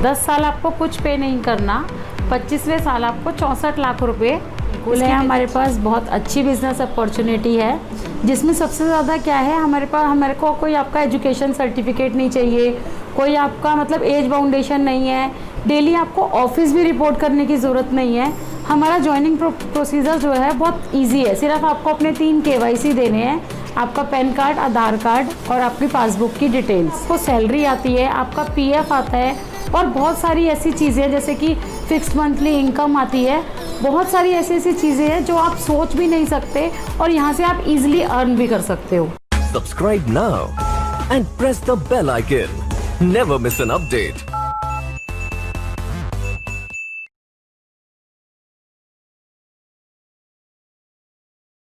10 साल आपको कुछ पे नहीं करना, 25वें साल आपको 64 लाख रुपए कुल है। हमारे पास बहुत अच्छी बिजनेस अपॉर्चुनिटी है, जिसमें सबसे ज़्यादा क्या है, हमारे को कोई आपका एजुकेशन सर्टिफिकेट नहीं चाहिए, कोई आपका मतलब एज बाउंडेशन नहीं है, डेली आपको ऑफिस भी रिपोर्ट करने की ज़रूरत नहीं है। हमारा ज्वाइनिंग प्रोसीजर जो है बहुत इजी है। सिर्फ आपको अपने 3 KYC देने हैं, आपका पैन कार्ड, आधार कार्ड और आपकी पासबुक की डिटेल्स। आपको सैलरी आती है, आपका PF आता है और बहुत सारी ऐसी चीज़ें जैसे कि फिक्स्ड मंथली इनकम आती है। बहुत सारी ऐसी चीज़ें हैं जो आप सोच भी नहीं सकते और यहाँ से आप इजीली अर्न भी कर सकते हो। Subscribe now and press the bell icon. Never miss an update.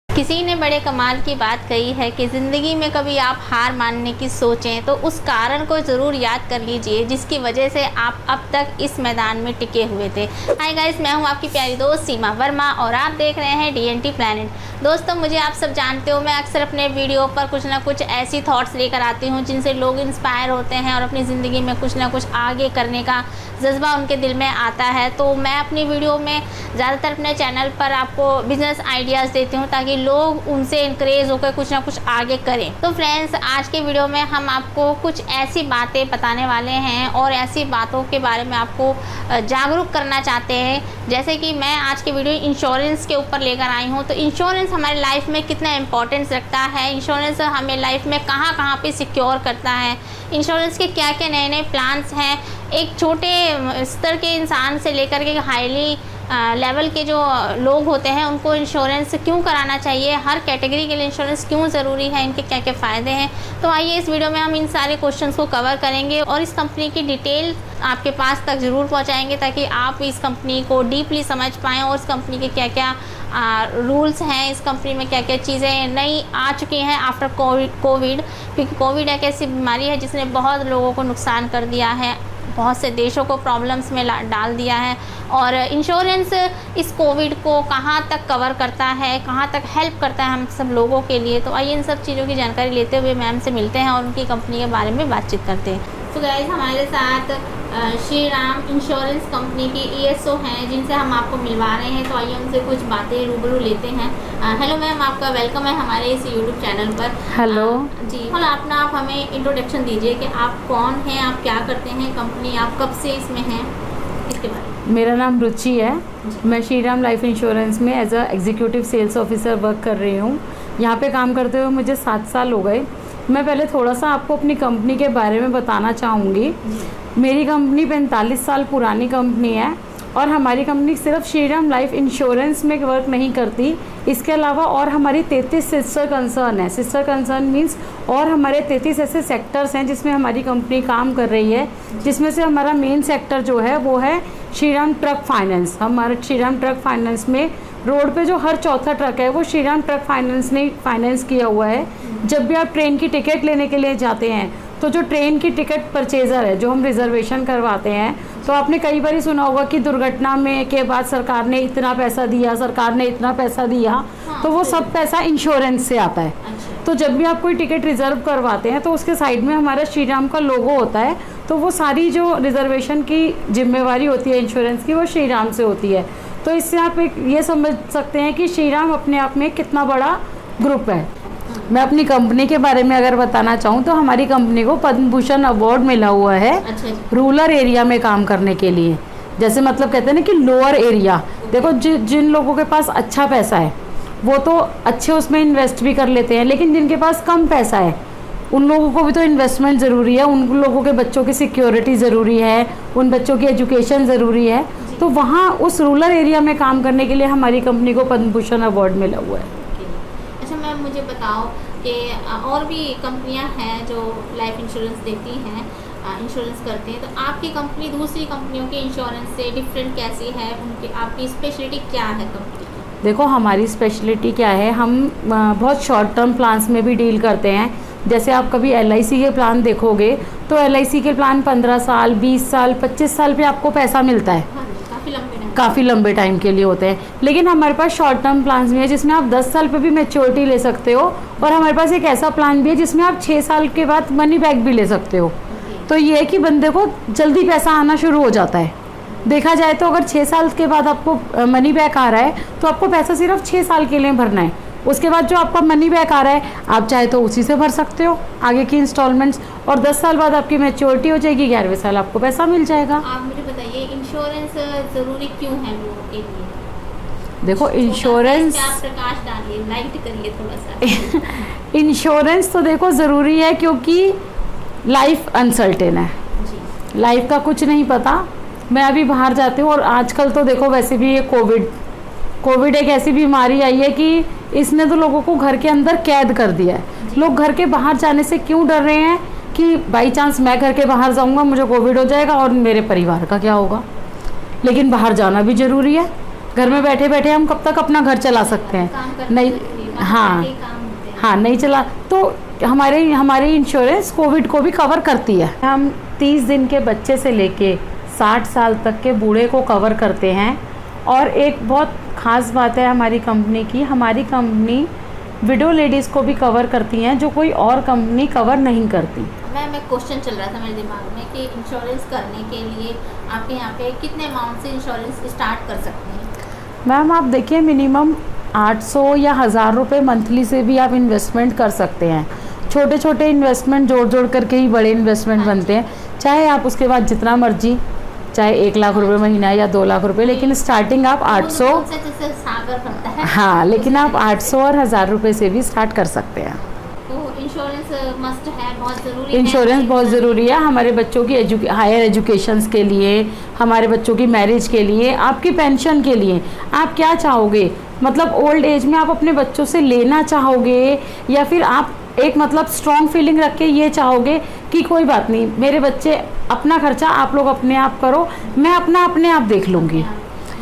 किसी ने बड़े कमाल की बात कही है कि ज़िंदगी में कभी आप हार मानने की सोचें तो उस कारण को ज़रूर याद कर लीजिए जिसकी वजह से आप अब तक इस मैदान में टिके हुए थे। हाय गाइस, मैं हूं आपकी प्यारी दोस्त सीमा वर्मा और आप देख रहे हैं DNT प्लैनेट। दोस्तों, मुझे आप सब जानते हो, मैं अक्सर अपने वीडियो पर कुछ ना कुछ ऐसी थॉट्स लेकर आती हूँ जिनसे लोग इंस्पायर होते हैं और अपनी ज़िंदगी में कुछ ना कुछ आगे करने का जज्बा उनके दिल में आता है। तो मैं अपनी वीडियो में ज़्यादातर अपने चैनल पर आपको बिजनेस आइडियाज़ देती हूँ ताकि लोग उनसे इंकरेज होकर कुछ ना कुछ आगे करें। तो फ्रेंड्स, आज के वीडियो में हम आपको कुछ ऐसी बातें बताने वाले हैं और ऐसी बातों के बारे में आपको जागरूक करना चाहते हैं। जैसे कि मैं आज के वीडियो इंश्योरेंस के ऊपर लेकर आई हूँ। तो इंश्योरेंस हमारे लाइफ में कितना इंपॉर्टेंस रखता है, इंश्योरेंस हमें लाइफ में कहाँ कहाँ पे सिक्योर करता है, इंश्योरेंस के क्या क्या नए नए प्लान्स हैं, एक छोटे स्तर के इंसान से लेकर के हाईली लेवल के जो लोग होते हैं उनको इंश्योरेंस क्यों कराना चाहिए, हर कैटेगरी के लिए इंश्योरेंस क्यों ज़रूरी है, इनके क्या क्या फ़ायदे हैं। तो आइए इस वीडियो में हम इन सारे क्वेश्चंस को कवर करेंगे और इस कंपनी की डिटेल आपके पास तक ज़रूर पहुंचाएंगे ताकि आप इस कंपनी को डीपली समझ पाएँ और इस कंपनी के क्या क्या रूल्स हैं, इस कंपनी में क्या क्या चीज़ें नई आ चुकी हैं आफ्टर कोविड, क्योंकि कोविड एक ऐसी बीमारी है जिसने बहुत लोगों को नुकसान कर दिया है, बहुत से देशों को प्रॉब्लम्स में डाल दिया है। और इंश्योरेंस इस कोविड को कहाँ तक कवर करता है, कहाँ तक हेल्प करता है हम सब लोगों के लिए। तो आइए इन सब चीज़ों की जानकारी लेते हुए मैम से मिलते हैं और उनकी कंपनी के बारे में बातचीत करते हैं। तो गाइस, हमारे साथ श्री राम इंश्योरेंस कंपनी की ESO हैं जिनसे हम आपको मिलवा रहे हैं। तो आइए उनसे कुछ बातें रूबरू लेते हैं। हेलो मैम, आपका वेलकम है हमारे इस YouTube चैनल पर। हेलो जी, आप हमें इंट्रोडक्शन दीजिए कि आप कौन हैं, आप क्या करते हैं, कंपनी आप कब से इसमें हैं, इसके बारे में। मेरा नाम रुचि है, मैं श्री राम लाइफ इंश्योरेंस में as a executive sales officer work कर रही हूँ। यहाँ पे काम करते हुए मुझे 7 साल हो गए। मैं पहले थोड़ा सा आपको अपनी कंपनी के बारे में बताना चाहूँगी। मेरी कंपनी 45 साल पुरानी कंपनी है और हमारी कंपनी सिर्फ श्री राम लाइफ इंश्योरेंस में वर्क नहीं करती, इसके अलावा और हमारी 33 सिस्टर कंसर्न है। सिस्टर कंसर्न मीन्स और हमारे 33 ऐसे सेक्टर्स हैं जिसमें हमारी कंपनी काम कर रही है, जिसमें से हमारा मेन सेक्टर जो है वो है श्री राम ट्रक फाइनेंस। हमारे श्री राम ट्रक फाइनेंस में रोड पे जो हर चौथा ट्रक है वो श्री राम ट्रक फाइनेंस ने फाइनेंस किया हुआ है। जब भी आप ट्रेन की टिकट लेने के लिए जाते हैं तो जो ट्रेन की टिकट परचेज़र है, जो हम रिजर्वेशन करवाते हैं, तो आपने कई बार सुना होगा कि दुर्घटना में के बाद सरकार ने इतना पैसा दिया, सरकार ने इतना पैसा दिया, तो वो सब पैसा इंश्योरेंस से आता है। तो जब भी आप कोई टिकट रिजर्व करवाते हैं तो उसके साइड में हमारा श्री राम का लोगो होता है। तो वो सारी जो रिजर्वेशन की जिम्मेवारी होती है इंश्योरेंस की, वो श्री राम से होती है। तो इससे आप एक ये समझ सकते हैं कि श्री राम अपने आप में कितना बड़ा ग्रुप है। मैं अपनी कंपनी के बारे में अगर बताना चाहूँ तो हमारी कंपनी को पद्म भूषण अवार्ड मिला हुआ है रूरल एरिया में काम करने के लिए। जैसे मतलब कहते हैं ना कि लोअर एरिया, देखो जिन लोगों के पास अच्छा पैसा है वो तो अच्छे उसमें इन्वेस्ट भी कर लेते हैं, लेकिन जिनके पास कम पैसा है उन लोगों को भी तो इन्वेस्टमेंट ज़रूरी है, उन लोगों के बच्चों की सिक्योरिटी ज़रूरी है, उन बच्चों की एजुकेशन ज़रूरी है। तो वहाँ उस रूरल एरिया में काम करने के लिए हमारी कंपनी को पद्म भूषण अवार्ड मिला हुआ है। अच्छा मैम, मुझे बताओ कि और भी कंपनियां हैं जो लाइफ इंश्योरेंस देती हैं, इंश्योरेंस करते हैं, तो आपकी कंपनी दूसरी कंपनियों के इंश्योरेंस से डिफरेंट कैसी है, उनकी आपकी स्पेशलिटी क्या है कंपनी की? देखो, हमारी स्पेशलिटी क्या है, हम बहुत शॉर्ट टर्म प्लान्स में भी डील करते हैं। जैसे आप कभी LIC के प्लान देखोगे तो LIC के प्लान 15 साल, 20 साल, 25 साल पे आपको पैसा मिलता है, काफ़ी लंबे टाइम के लिए होते हैं। लेकिन हमारे पास शॉर्ट टर्म प्लान्स भी है जिसमें आप 10 साल पे भी मैच्योरिटी ले सकते हो, और हमारे पास एक ऐसा प्लान भी है जिसमें आप 6 साल के बाद मनी बैक भी ले सकते हो। तो ये है कि बंदे को जल्दी पैसा आना शुरू हो जाता है। देखा जाए तो अगर 6 साल के बाद आपको मनी बैक आ रहा है तो आपको पैसा सिर्फ 6 साल के लिए भरना है। उसके बाद जो आपका मनी बैक आ रहा है आप चाहे तो उसी से भर सकते हो आगे की इंस्टॉलमेंट्स, और 10 साल बाद आपकी मैच्योरिटी हो जाएगी, 11वें साल आपको पैसा मिल जाएगा। आप मुझे बताइए इंश्योरेंस ज़रूरी क्यों है लोगों के लिए? देखो इंश्योरेंस, आप प्रकाश डालिए, लाइट करिए थोड़ा सा। इंश्योरेंस तो देखो ज़रूरी है क्योंकि लाइफ अनसर्टेन है, लाइफ का कुछ नहीं पता। मैं अभी बाहर जाती हूँ और आजकल तो देखो वैसे भी ये कोविड एक ऐसी बीमारी आई है कि इसने तो लोगों को घर के अंदर कैद कर दिया है। लोग घर के बाहर जाने से क्यों डर रहे हैं कि बाई चांस मैं घर के बाहर जाऊंगा मुझे कोविड हो जाएगा और मेरे परिवार का क्या होगा। लेकिन बाहर जाना भी ज़रूरी है, घर में बैठे बैठे हम कब तक अपना घर चला सकते हैं, नहीं। हाँ नहीं चला तो हमारे इंश्योरेंस कोविड को भी कवर करती है। हम 30 दिन के बच्चे से लेके 60 साल तक के बूढ़े को कवर करते हैं। और एक बहुत ख़ास बात है हमारी कंपनी की, हमारी कंपनी विडो लेडीज़ को भी कवर करती हैं जो कोई और कंपनी कवर नहीं करती। मैं क्वेश्चन चल रहा था मेरे दिमाग में कि इंश्योरेंस करने के लिए आपके यहाँ पे कितने अमाउंट से इंश्योरेंस स्टार्ट कर सकते हैं? मैम आप देखिए मिनिमम 800 या 1000 रुपये मंथली से भी आप इन्वेस्टमेंट कर सकते हैं। छोटे छोटे इन्वेस्टमेंट जोड़ करके ही बड़े इन्वेस्टमेंट बनते हैं। चाहे आप उसके बाद जितना मर्जी, चाहे 1 लाख रुपए महीना या 2 लाख रुपए, लेकिन स्टार्टिंग आप 800, हाँ लेकिन आप 800 और 1000 रुपये से भी स्टार्ट कर सकते हैं। तो इंश्योरेंस मस्ट है, बहुत ज़रूरी है। इंश्योरेंस बहुत ज़रूरी है हमारे बच्चों की हायर एजुकेशंस के लिए, हमारे बच्चों की मैरिज के लिए, आपकी पेंशन के लिए। आप क्या चाहोगे, मतलब ओल्ड एज में आप अपने बच्चों से लेना चाहोगे या फिर आप एक मतलब स्ट्रॉन्ग फीलिंग रख के ये चाहोगे कि कोई बात नहीं मेरे बच्चे अपना खर्चा आप लोग अपने आप करो, मैं अपने आप देख लूँगी।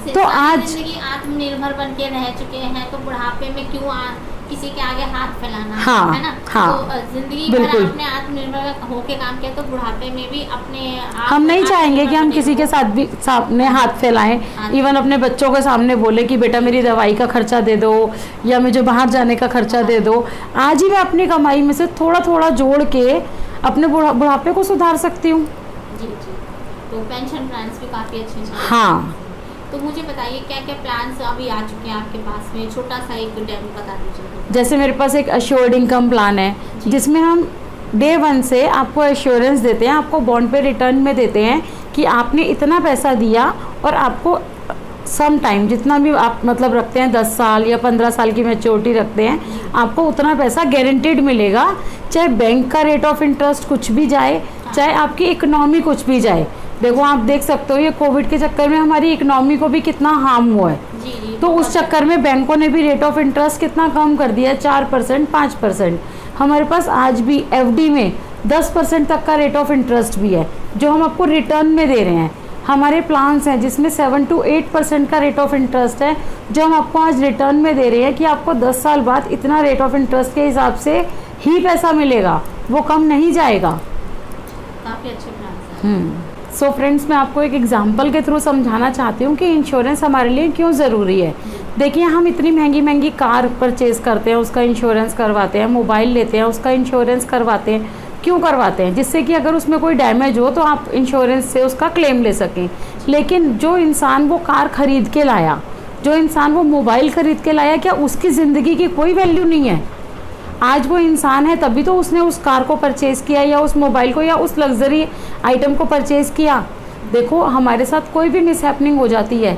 तो आज आत्मनिर्भर बन के रह चुके हैं तो बुढ़ापे में क्यों किसी के आगे हाथ फैलाना, हाँ, है ना। हाँ, तो जिंदगी भर आपने आत्मनिर्भर होके काम किया तो बुढ़ापे में भी अपने हम नहीं चाहेंगे कि हम किसी के साथ भी सामने हाथ फैलाएं। इवन अपने बच्चों के सामने बोले कि बेटा मेरी दवाई का खर्चा दे दो या मुझे बाहर जाने का खर्चा दे दो। आज ही मैं अपनी कमाई में से थोड़ा थोड़ा जोड़ के अपने बुढ़ापे को सुधार सकती हूँ। जी जी, तो पेंशन प्लान भी काफ़ी अच्छे हैं। हाँ, तो मुझे बताइए क्या क्या प्लान्स अभी आ चुके हैं आपके पास में, छोटा सा एक डेमो बता दीजिए। जैसे मेरे पास एक अश्योर्ड इनकम प्लान है जिसमें हम डे 1 से आपको एश्योरेंस देते हैं, आपको बॉन्ड पे रिटर्न में देते हैं कि आपने इतना पैसा दिया और आपको सम टाइम जितना भी आप मतलब रखते हैं 10 साल या 15 साल की मैच्योरिटी रखते हैं, आपको उतना पैसा गारंटीड मिलेगा। चाहे बैंक का रेट ऑफ इंटरेस्ट कुछ भी जाए, चाहे आपकी इकोनॉमी कुछ भी जाए। देखो आप देख सकते हो ये कोविड के चक्कर में हमारी इकोनॉमी को भी कितना हार्म हुआ है। जी, तो उस चक्कर में बैंकों ने भी रेट ऑफ इंटरेस्ट कितना कम कर दिया है, 4%, 5%। हमारे पास आज भी एफडी में 10% तक का रेट ऑफ इंटरेस्ट भी है जो हम आपको रिटर्न में दे रहे हैं। हमारे प्लान्स हैं जिसमें 7 to 8% का रेट ऑफ इंटरेस्ट है जो हम आपको आज रिटर्न में दे रहे हैं कि आपको 10 साल बाद इतना रेट ऑफ इंटरेस्ट के हिसाब से ही पैसा मिलेगा, वो कम नहीं जाएगा। काफ़ी अच्छे प्लान्स हैं। सो फ्रेंड्स, मैं आपको एक एग्जांपल के थ्रू समझाना चाहती हूँ कि इंश्योरेंस हमारे लिए क्यों ज़रूरी है। देखिए हम इतनी महंगी महंगी कार परचेज़ करते हैं, उसका इंश्योरेंस करवाते हैं, मोबाइल लेते हैं, उसका इंश्योरेंस करवाते हैं। क्यों करवाते हैं? जिससे कि अगर उसमें कोई डैमेज हो तो आप इंश्योरेंस से उसका क्लेम ले सकें। लेकिन जो इंसान वो कार ख़रीद के लाया, जो इंसान वो मोबाइल ख़रीद के लाया, क्या उसकी ज़िंदगी की कोई वैल्यू नहीं है? आज वो इंसान है तभी तो उसने उस कार को परचेज़ किया या उस मोबाइल को या उस लग्जरी आइटम को परचेज़ किया। देखो हमारे साथ कोई भी मिसहैपनिंग हो जाती है,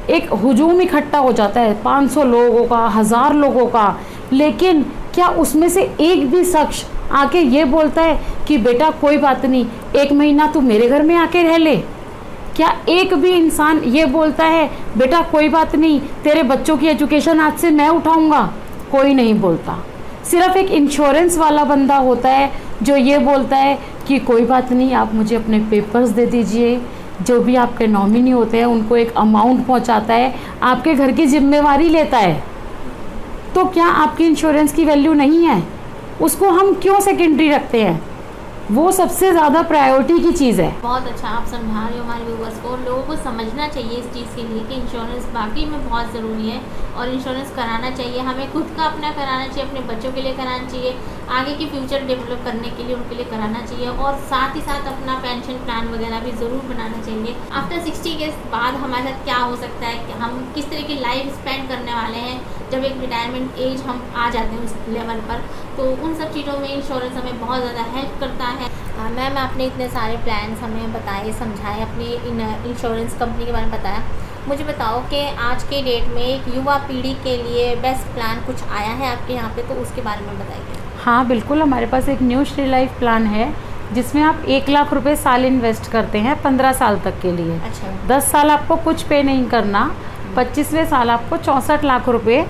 एक हुजूम इकट्ठा हो जाता है 500 लोगों का, 1000 लोगों का, लेकिन क्या उसमें से एक भी शख्स आके ये बोलता है कि बेटा कोई बात नहीं, 1 महीना तू मेरे घर में आके रह ले? क्या एक भी इंसान ये बोलता है बेटा कोई बात नहीं, तेरे बच्चों की एजुकेशन आज से मैं उठाऊंगा? कोई नहीं बोलता। सिर्फ एक इंश्योरेंस वाला बंदा होता है जो ये बोलता है कि कोई बात नहीं, आप मुझे अपने पेपर्स दे दीजिए। जो भी आपके नॉमिनी होते हैं उनको एक अमाउंट पहुंचाता है, आपके घर की जिम्मेवारी लेता है। तो क्या आपकी इंश्योरेंस की वैल्यू नहीं है? उसको हम क्यों सेकेंडरी रखते हैं? वो सबसे ज़्यादा प्रायोरिटी की चीज़ है। बहुत अच्छा आप समझा रहे हो हमारे व्यूवर्स को। लोगों को समझना चाहिए इस चीज़ के लिए कि इंश्योरेंस बाकी में बहुत ज़रूरी है और इंश्योरेंस कराना चाहिए। हमें खुद का अपना कराना चाहिए, अपने बच्चों के लिए कराना चाहिए, आगे की फ्यूचर डेवलप करने के लिए उनके लिए कराना चाहिए, और साथ ही साथ अपना पेंशन प्लान वगैरह भी ज़रूर बनाना चाहिए। आफ्टर 60 के बाद हमारे साथ क्या हो सकता है कि हम किस तरह की लाइफ स्पेंड करने वाले हैं जब एक रिटायरमेंट एज हम आ जाते हैं उस लेवल पर, तो उन सब चीज़ों में इंश्योरेंस हमें बहुत ज़्यादा हेल्प करता है। मैम आपने इतने सारे प्लान्स हमें बताए, समझाए, अपनी इंश्योरेंस कंपनी के बारे में बताया। मुझे बताओ कि आज के डेट में एक युवा पीढ़ी के लिए बेस्ट प्लान कुछ आया है आपके यहाँ पे, तो उसके बारे में बताइए। हाँ बिल्कुल, हमारे पास एक न्यू श्री लाइफ प्लान है जिसमें आप 1 लाख रुपए साल इन्वेस्ट करते हैं 15 साल तक के लिए। अच्छा। 10 साल आपको कुछ पे नहीं करना, 25वें साल आपको 64 लाख रुपए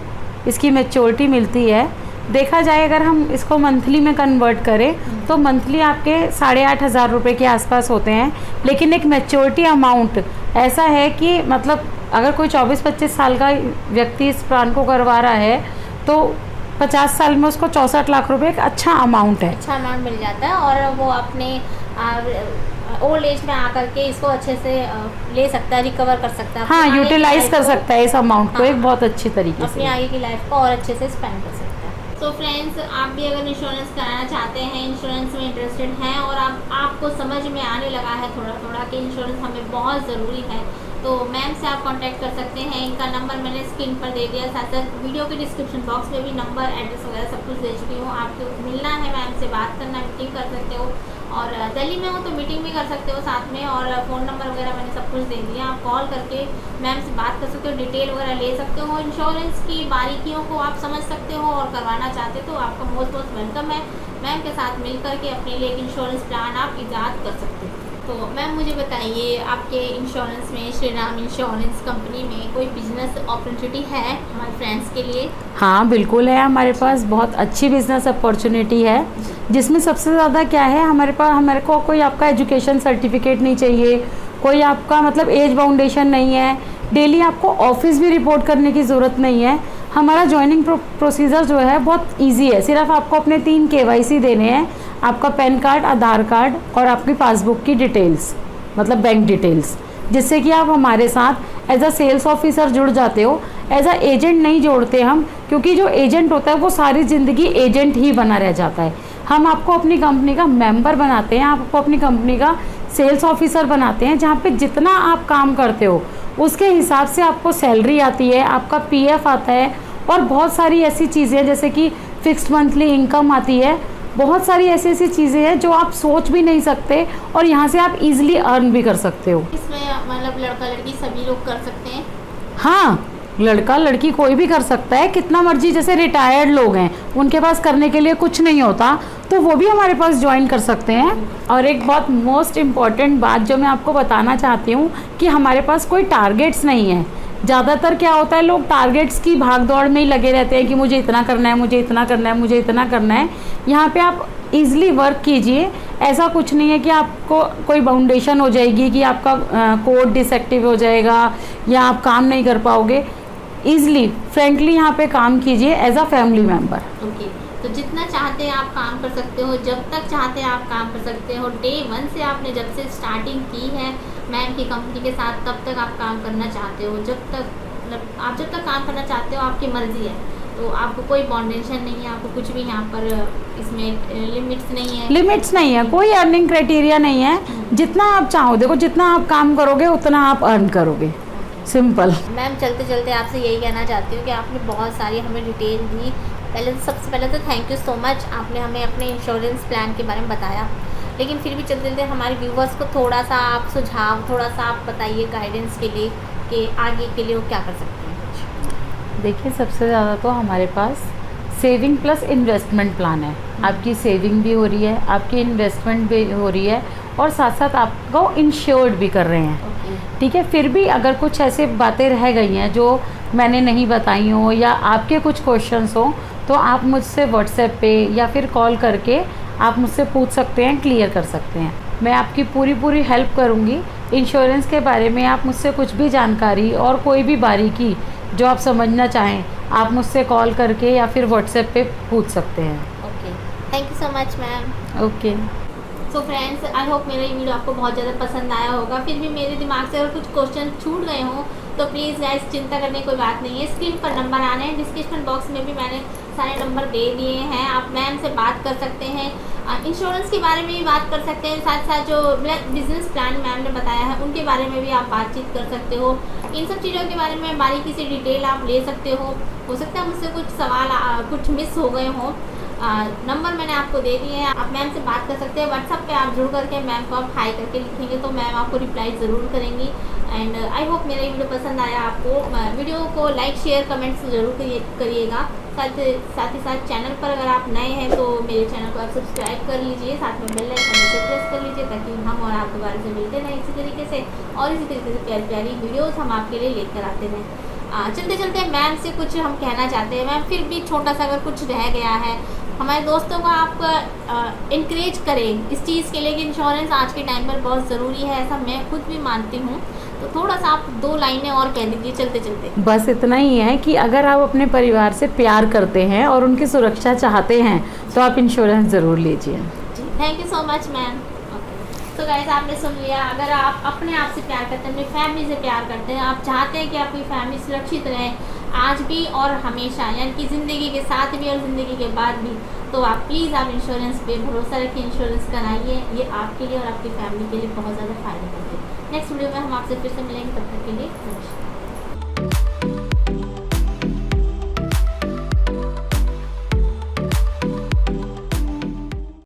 इसकी मैच्योरिटी मिलती है। देखा जाए अगर हम इसको मंथली में कन्वर्ट करें तो मंथली आपके 8,500 रुपये के आसपास होते हैं, लेकिन एक मैच्योरिटी अमाउंट ऐसा है कि मतलब अगर कोई 24-25 साल का व्यक्ति इस प्लान को करवा रहा है तो 50 साल में उसको 64 लाख रुपए एक अच्छा अमाउंट है, अच्छा अमाउंट मिल जाता है, और वो अपने ओल्ड एज में आकर के इसको अच्छे से ले सकता है, रिकवर कर सकता है। हाँ, यूटिलाइज कर सकता है इस अमाउंट को एक बहुत अच्छी तरीके से, अपनी आगे की लाइफ को और अच्छे से स्पेंड कर सकता है। तो फ्रेंड्स, आप भी अगर इंश्योरेंस कराना चाहते हैं, इंश्योरेंस में इंटरेस्टेड हैं और आपको समझ में आने लगा है थोड़ा थोड़ा कि इंश्योरेंस हमें बहुत ज़रूरी है, तो मैम से आप कांटेक्ट कर सकते हैं। इनका नंबर मैंने स्क्रीन पर दे दिया, साथ साथ वीडियो के डिस्क्रिप्शन बॉक्स में भी नंबर, एड्रेस वगैरह सब कुछ दे चुकी हूँ। आपको मिलना है मैम से, बात करना, मीटिंग कर सकते हो, और दिल्ली में हो तो मीटिंग भी कर सकते हो साथ में, और फ़ोन नंबर वगैरह मैंने सब कुछ दे दिया। आप कॉल करके मैम से बात कर सकते हो, डिटेल वगैरह ले सकते हो, इंश्योरेंस की बारीकियों को आप समझ सकते हो, और करवाना चाहते हो तो आपका मोस्ट मोस्ट वेलकम है। मैम के साथ मिल करके अपने लिए एक इंश्योरेंस प्लान आप ईजाद कर सकते हो। तो मैम मुझे बताइए, आपके इंश्योरेंस में, श्री राम इंश्योरेंस कंपनी में कोई बिजनेस अपॉर्चुनिटी है हमारे फ्रेंड्स के लिए? हाँ बिल्कुल है, हमारे पास बहुत अच्छी बिजनेस अपॉर्चुनिटी है, जिसमें सबसे ज़्यादा क्या है, हमारे को कोई आपका एजुकेशन सर्टिफिकेट नहीं चाहिए, कोई आपका मतलब एज बाउंडेशन नहीं है, डेली आपको ऑफिस भी रिपोर्ट करने की ज़रूरत नहीं है। हमारा ज्वाइनिंग प्रोसीजर जो है बहुत इजी है, सिर्फ आपको अपने 3 KYC देने हैं, आपका पैन कार्ड, आधार कार्ड और आपकी पासबुक की डिटेल्स, मतलब बैंक डिटेल्स, जिससे कि आप हमारे साथ एज अ सेल्स ऑफिसर जुड़ जाते हो। एज अ एजेंट नहीं जोड़ते हम, क्योंकि जो एजेंट होता है वो सारी ज़िंदगी एजेंट ही बना रह जाता है। हम आपको अपनी कंपनी का मेंबर बनाते हैं, आपको अपनी कंपनी का सेल्स ऑफिसर बनाते हैं, जहाँ पे जितना आप काम करते हो उसके हिसाब से आपको सैलरी आती है, आपका PF आता है, और बहुत सारी ऐसी चीज़ें जैसे कि फिक्स्ड मंथली इनकम आती है। बहुत सारी ऐसी ऐसी चीज़ें हैं जो आप सोच भी नहीं सकते, और यहाँ से आप इजीली अर्न भी कर सकते हो। इसमें मतलब लड़का लड़की सभी लोग कर सकते हैं? हाँ, लड़का लड़की कोई भी कर सकता है, कितना मर्जी, जैसे रिटायर्ड लोग हैं उनके पास करने के लिए कुछ नहीं होता तो वो भी हमारे पास ज्वाइन कर सकते हैं। और एक बहुत मोस्ट इम्पॉर्टेंट बात जो मैं आपको बताना चाहती हूँ कि हमारे पास कोई टारगेट्स नहीं है। ज़्यादातर क्या होता है, लोग टारगेट्स की भाग दौड़ में ही लगे रहते हैं कि मुझे इतना करना है, मुझे इतना करना है, मुझे इतना करना है। यहाँ पे आप ईज़िली वर्क कीजिए, ऐसा कुछ नहीं है कि आपको कोई बाउंडेशन हो जाएगी कि आपका कोड डिसएक्टिव हो जाएगा या आप काम नहीं कर पाओगे। ईज़िली फ्रेंकली यहाँ पे काम कीजिए as a family member. Okay, तो जितना चाहते हैं आप काम कर सकते हो, जब तक चाहते हैं आप काम कर सकते हो। डे 1 से आपने जब से स्टार्टिंग की है मैम की कंपनी के साथ, तब तक आप काम करना चाहते हो, जब तक काम करना चाहते हो आपकी मर्ज़ी है, तो आपको कोई बाउंडेशन नहीं है, आपको कुछ भी यहाँ पर इसमें लिमिट्स नहीं है, कोई अर्निंग क्राइटेरिया नहीं है। जितना आप चाहो, देखो जितना आप काम करोगे उतना आप अर्न करोगे, सिंपल। मैम चलते चलते आपसे यही कहना चाहती हूँ कि आपने बहुत सारी हमें डिटेल दी। सबसे पहले तो थैंक यू सो मच, आपने हमें अपने इंश्योरेंस प्लान के बारे में बताया। लेकिन फिर भी चलते चलते हमारे व्यूवर्स को थोड़ा सा आप सुझाव, थोड़ा सा आप बताइए गाइडेंस के लिए कि आगे के लिए वो क्या कर सकते हैं। देखिए, सबसे ज़्यादा तो हमारे पास सेविंग प्लस इन्वेस्टमेंट प्लान है। आपकी सेविंग भी हो रही है, आपकी इन्वेस्टमेंट भी हो रही है, और साथ साथ आपको इंश्योर्ड भी कर रहे हैं। ठीक है, फिर भी अगर कुछ ऐसे बातें रह गई हैं जो मैंने नहीं बताई हो या आपके कुछ क्वेश्चंस हो, तो आप मुझसे व्हाट्सएप पे या फिर कॉल करके आप मुझसे पूछ सकते हैं, क्लियर कर सकते हैं। मैं आपकी पूरी हेल्प करूँगी इंश्योरेंस के बारे में। आप मुझसे कुछ भी जानकारी और कोई भी बारीकी जो आप समझना चाहें, आप मुझसे कॉल करके या फिर व्हाट्सएप पे पूछ सकते हैं। Okay, thank you so much ma'am. Okay, so friends, I hope मेरा ये वीडियो आपको बहुत ज़्यादा पसंद आया होगा। फिर भी मेरे दिमाग से अगर कुछ क्वेश्चन छूट गए हों तो प्लीज़ गाइस चिंता करने की कोई बात नहीं है, स्क्रीन पर नंबर आने हैं, डिस्क्रिप्शन बॉक्स में भी मैंने सारे नंबर दे दिए हैं, आप मैम से बात कर सकते हैं, इंश्योरेंस के बारे में भी बात कर सकते हैं, साथ साथ जो बिजनेस प्लान मैम ने बताया है उनके बारे में भी आप बातचीत कर सकते हो। इन सब चीज़ों के बारे में बारीकी से डिटेल आप ले सकते हो सकता है मुझसे कुछ सवाल कुछ मिस हो गए हों। नंबर मैंने आपको दे दिए हैं, आप मैम से बात कर सकते हैं। व्हाट्सअप पे आप जुड़ करके मैम को आप हाई करके लिखेंगे तो मैम आपको रिप्लाई ज़रूर करेंगी। एंड आई होप मेरा ये वीडियो पसंद आया आपको। वीडियो को लाइक शेयर कमेंट्स ज़रूर करिएगा। साथ ही साथ चैनल पर अगर आप नए हैं तो मेरे चैनल को आप सब्सक्राइब कर लीजिए, साथ में बेल आइकन से प्रेस कर लीजिए ताकि हम और आप दोबारा से मिलते रहें इसी तरीके से, और इसी तरीके से प्यारी प्यारी वीडियोस हम आपके लिए लेकर आते रहें। चलते चलते मैम से कुछ हम कहना चाहते हैं। मैम फिर भी छोटा सा अगर कुछ रह गया है, हमारे दोस्तों को आप इनक्रेज करें इस चीज़ के लिए कि इंश्योरेंस आज के टाइम पर बहुत ज़रूरी है, ऐसा मैं खुद भी मानती हूँ। तो थोड़ा सा आप 2 लाइनें और कह दीजिए चलते चलते। बस इतना ही है कि अगर आप अपने परिवार से प्यार करते हैं और उनकी सुरक्षा चाहते हैं तो आप इंश्योरेंस ज़रूर लीजिए। जी thank you so much ma'am. तो गाइस आपने सुन लिया, अगर आप अपने आप से प्यार करते हैं, अपनी फैमिली से प्यार करते हैं, आप चाहते हैं कि आपकी फैमिली सुरक्षित रहे आज भी और हमेशा, यानी कि ज़िंदगी के साथ भी और ज़िंदगी के बाद भी, तो आप प्लीज़ आप इंश्योरेंस पे भरोसा रखिए, इंश्योरेंस कराइए। ये आपके लिए और आपकी फैमिली के लिए बहुत ज़्यादा फ़ायदेमंद है। नेक्स्ट वीडियो में हम आपसे फिर से मिलेंगे, तब तक के लिए नमस्कार।